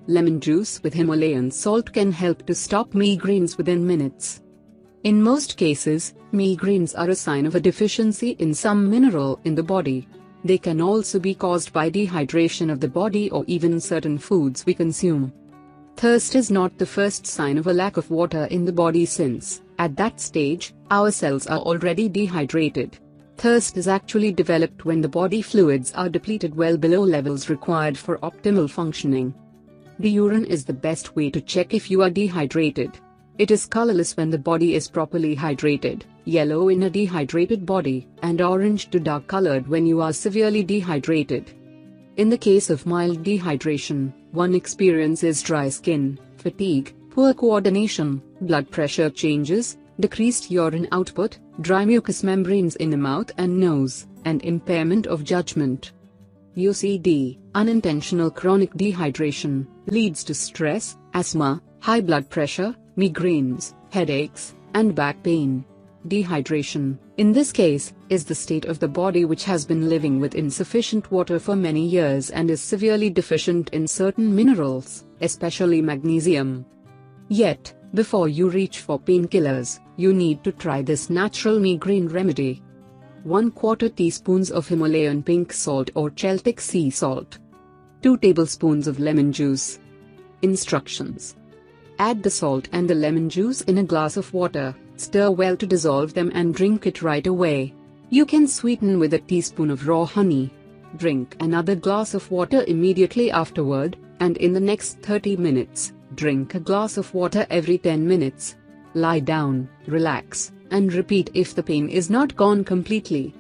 lemon juice with Himalayan salt can help to stop migraines within minutes. In most cases, migraines are a sign of a deficiency in some mineral in the body. They can also be caused by dehydration of the body or even certain foods we consume. Thirst is not the first sign of a lack of water in the body since, at that stage, our cells are already dehydrated. Thirst is actually developed when the body fluids are depleted well below levels required for optimal functioning. The urine is the best way to check if you are dehydrated. It is colorless when the body is properly hydrated, yellow in a dehydrated body, and orange to dark colored when you are severely dehydrated. In the case of mild dehydration, one experiences dry skin, fatigue, poor coordination, blood pressure changes, decreased urine output, dry mucous membranes in the mouth and nose, and impairment of judgment. UCD, unintentional chronic dehydration, leads to stress, asthma, high blood pressure, migraines, headaches, and back pain. Dehydration, in this case, is the state of the body which has been living with insufficient water for many years and is severely deficient in certain minerals, especially magnesium. Yet, before you reach for painkillers, you need to try this natural migraine remedy. 1/4 teaspoons of Himalayan pink salt or Celtic sea salt. 2 tablespoons of lemon juice. Instructions. Add the salt and the lemon juice in a glass of water, stir well to dissolve them and drink it right away. You can sweeten with a teaspoon of raw honey. Drink another glass of water immediately afterward, and in the next 30 minutes, drink a glass of water every 10 minutes. Lie down, relax, and repeat if the pain is not gone completely.